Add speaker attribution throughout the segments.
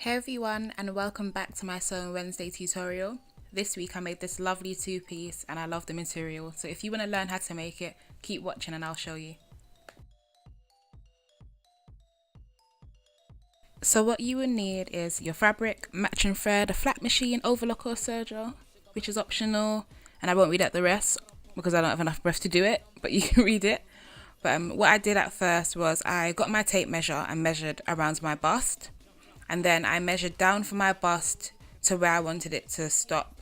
Speaker 1: Hey everyone, and welcome back to my Sewing Wednesday tutorial. This week I made this lovely two-piece and I love the material, so if you want to learn how to make it, keep watching and I'll show you. So what you will need is your fabric, matching thread, a flat machine, overlock or serger, which is optional, and I won't read out the rest because I don't have enough breath to do it, but you can read it. But what I did at first was I got my tape measure and measured around my bust. And then I measured down from my bust to where I wanted it to stop.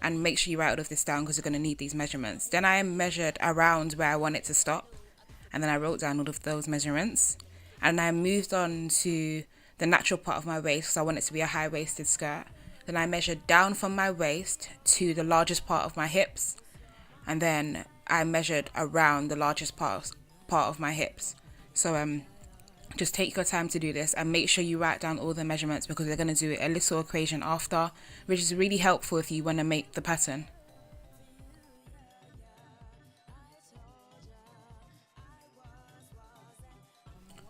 Speaker 1: And make sure you write all of this down because you're going to need these measurements. Then I measured around where I want it to stop. And then I wrote down all of those measurements. And I moved on to the natural part of my waist because I want it to be a high-waisted skirt. Then I measured down from my waist to the largest part of my hips. And then I measured around the largest part of my hips. So just take your time to do this and make sure you write down all the measurements because we're going to do a little equation after, which is really helpful if you want to make the pattern.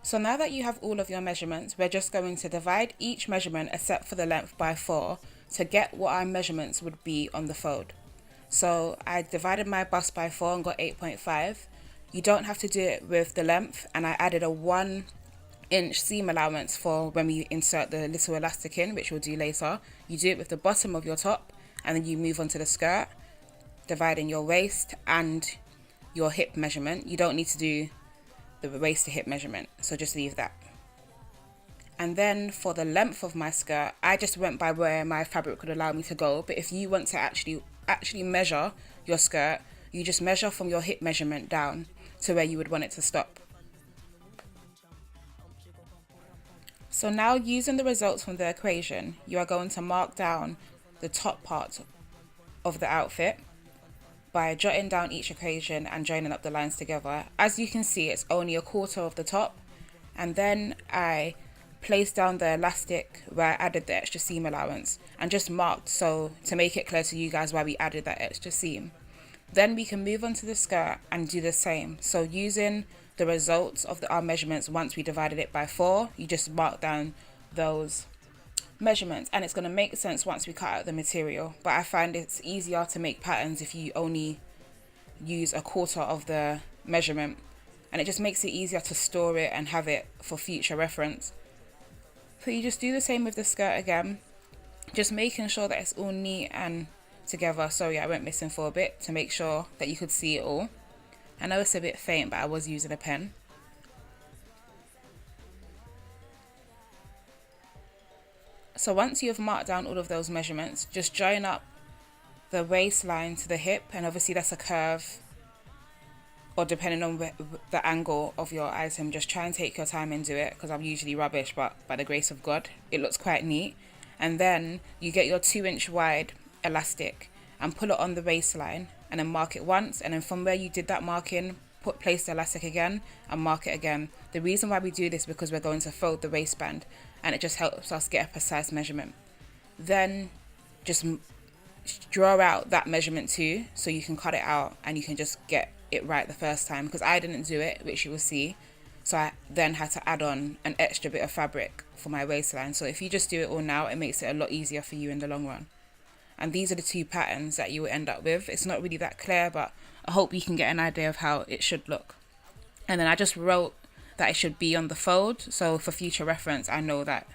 Speaker 1: So now that you have all of your measurements, we're just going to divide each measurement except for the length by 4 to get what our measurements would be on the fold. So I divided my bust by 4 and got 8.5. You don't have to do it with the length, and I added a 1-inch seam allowance for when we insert the little elastic in, which we'll do later. You do it with the bottom of your top and then you move on to the skirt, dividing your waist and your hip measurement. You don't need to do the waist to hip measurement, so just leave that. And then for the length of my skirt, I just went by where my fabric could allow me to go, but if you want to actually measure your skirt, you just measure from your hip measurement down to where you would want it to stop. So now, using the results from the equation, you are going to mark down the top part of the outfit by jotting down each equation and joining up the lines together. As you can see, it's only a quarter of the top. And then I placed down the elastic where I added the extra seam allowance and just marked so to make it clear to you guys why we added that extra seam. Then we can move on to the skirt and do the same. So using the results of our measurements, once we divided it by 4, you just mark down those measurements and it's going to make sense once we cut out the material. But I find it's easier to make patterns if you only use a quarter of the measurement, and it just makes it easier to store it and have it for future reference. So you just do the same with the skirt again, just making sure that it's all neat and together. Sorry, I went missing for a bit to make sure that you could see it all. I know it's a bit faint, but I was using a pen. So once you've marked down all of those measurements, just join up the waistline to the hip, and obviously that's a curve, or depending on the angle of your item, just try and take your time and do it because I'm usually rubbish, but by the grace of God, it looks quite neat. And then you get your 2-inch wide elastic and pull it on the waistline and then mark it once, and then from where you did that marking, place the elastic again and mark it again. The reason why we do this is because we're going to fold the waistband and it just helps us get a precise measurement. Then just draw out that measurement too so you can cut it out and you can just get it right the first time, because I didn't do it, which you will see. So I then had to add on an extra bit of fabric for my waistline. So if you just do it all now, it makes it a lot easier for you in the long run. And these are the 2 patterns that you will end up with. It's not really that clear, but I hope you can get an idea of how it should look. And then I just wrote that it should be on the fold. So for future reference, I know that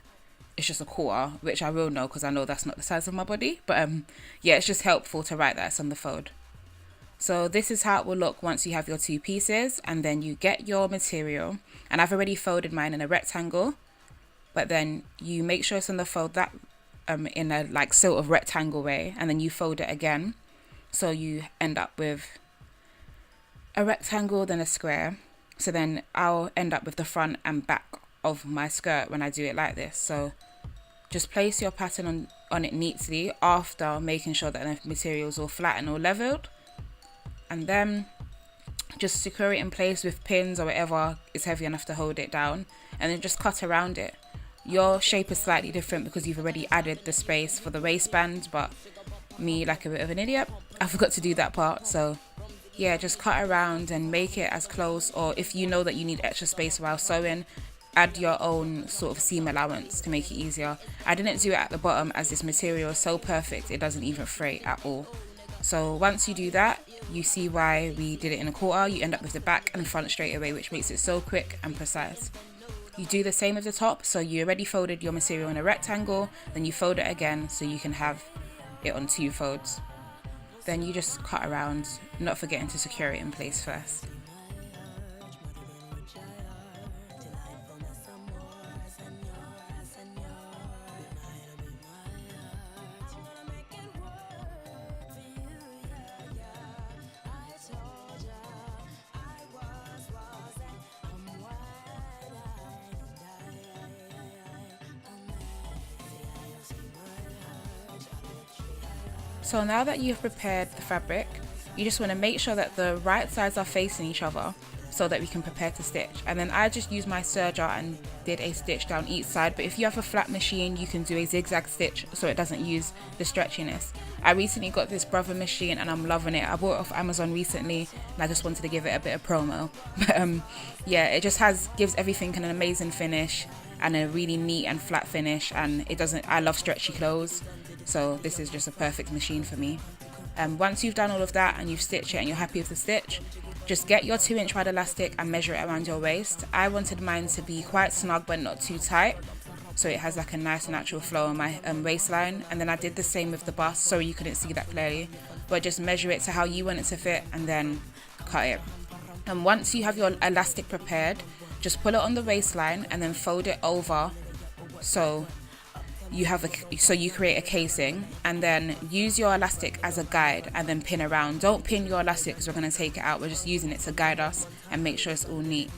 Speaker 1: it's just a quarter, which I will know because I know that's not the size of my body. But yeah, it's just helpful to write that it's on the fold. So this is how it will look once you have your 2 pieces, and then you get your material. And I've already folded mine in a rectangle, but then you make sure it's on the fold that in a like sort of rectangle way, and then you fold it again so you end up with a rectangle, then a square. So then I'll end up with the front and back of my skirt when I do it like this. So just place your pattern on it neatly after making sure that the material is all flat and all leveled, and then just secure it in place with pins or whatever is heavy enough to hold it down, and then just cut around it. Your shape is slightly different because you've already added the space for the waistband, but me, like a bit of an idiot, I forgot to do that part. So yeah, just cut around and make it as close, or if you know that you need extra space while sewing, add your own sort of seam allowance to make it easier. I didn't do it at the bottom as this material is so perfect it doesn't even fray at all. So once you do that, you see why we did it in a quarter. You end up with the back and front straight away, which makes it so quick and precise. You do the same with the top. So you already folded your material in a rectangle, then you fold it again so you can have it on 2 folds. Then you just cut around, not forgetting to secure it in place first. So now that you've prepared the fabric, you just want to make sure that the right sides are facing each other so that we can prepare to stitch. And then I just used my serger and did a stitch down each side, but if you have a flat machine you can do a zigzag stitch so it doesn't use the stretchiness. I recently got this Brother machine and I'm loving it. I bought it off Amazon recently and I just wanted to give it a bit of promo. But yeah, it just gives everything an amazing finish and a really neat and flat finish, and I love stretchy clothes, so this is just a perfect machine for me. Once you've done all of that and you've stitched it and you're happy with the stitch, just get your 2-inch wide elastic and measure it around your waist. I wanted mine to be quite snug but not too tight, so it has like a nice natural flow on my waistline. And then I did the same with the bust. Sorry you couldn't see that clearly, but just measure it to how you want it to fit and then cut it. And once you have your elastic prepared, just pull it on the waistline and then fold it over so you create a casing, and then use your elastic as a guide and then pin around. Don't pin your elastic because we're going to take it out. We're just using it to guide us and make sure it's all neat.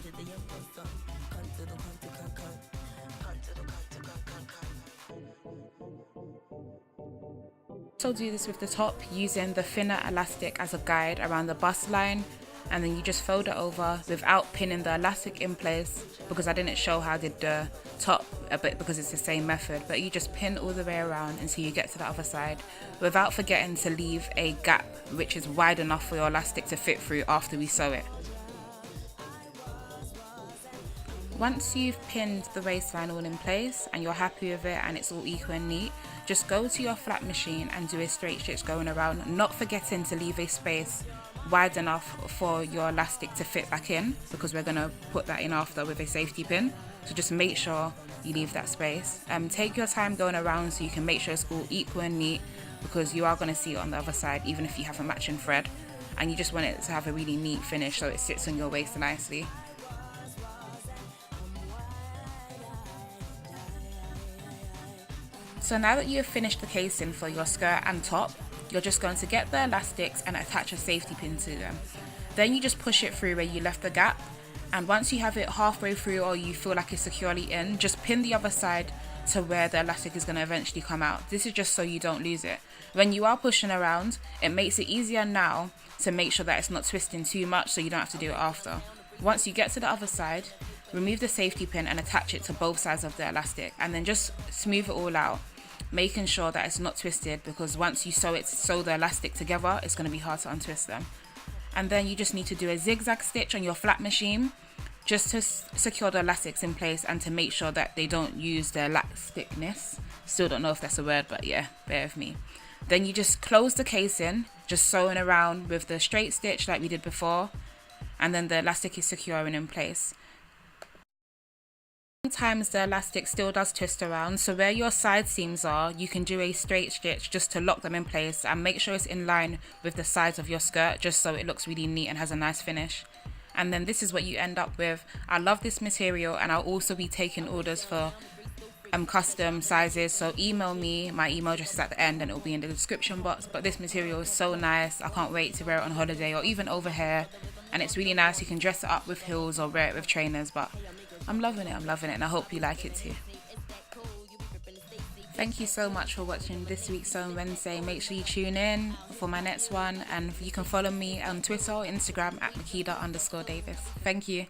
Speaker 1: So do this with the top, using the thinner elastic as a guide around the bust line, and then you just fold it over without pinning the elastic in place, because I didn't show how I did the top a bit because it's the same method, but you just pin all the way around until you get to the other side without forgetting to leave a gap which is wide enough for your elastic to fit through after we sew it. Once you've pinned the waistline all in place and you're happy with it and it's all equal and neat, just go to your flat machine and do a straight stitch going around, not forgetting to leave a space wide enough for your elastic to fit back in, because we're going to put that in after with a safety pin. So just make sure you leave that space. Take your time going around so you can make sure it's all equal and neat, because you are going to see it on the other side even if you have a matching thread, and you just want it to have a really neat finish so it sits on your waist nicely. So now that you have finished the casing for your skirt and top, you're just going to get the elastics and attach a safety pin to them. Then you just push it through where you left the gap, and once you have it halfway through or you feel like it's securely in, just pin the other side to where the elastic is going to eventually come out. This is just so you don't lose it. When you are pushing around, it makes it easier now to make sure that it's not twisting too much so you don't have to do it after. Once you get to the other side, remove the safety pin and attach it to both sides of the elastic, and then just smooth it all out, making sure that it's not twisted, because once you sew the elastic together, it's going to be hard to untwist them. And then you just need to do a zigzag stitch on your flat machine just to secure the elastics in place and to make sure that they don't use the elasticness. Still don't know if that's a word, but yeah, bear with me. Then you just close the casing, just sewing around with the straight stitch like we did before, and then the elastic is securing in place. Sometimes the elastic still does twist around, so where your side seams are, you can do a straight stitch just to lock them in place and make sure it's in line with the sides of your skirt, just so it looks really neat and has a nice finish. And then this is what you end up with. I love this material, and I'll also be taking orders for custom sizes, so email me. My email address is at the end and it'll be in the description box. But this material is so nice, I can't wait to wear it on holiday or even over here, and it's really nice. You can dress it up with heels or wear it with trainers, but I'm loving it, and I hope you like it too. Thank you so much for watching this week's Sewing Wednesday. Make sure you tune in for my next one, and you can follow me on Twitter or Instagram at Makeda_Davis. Thank you.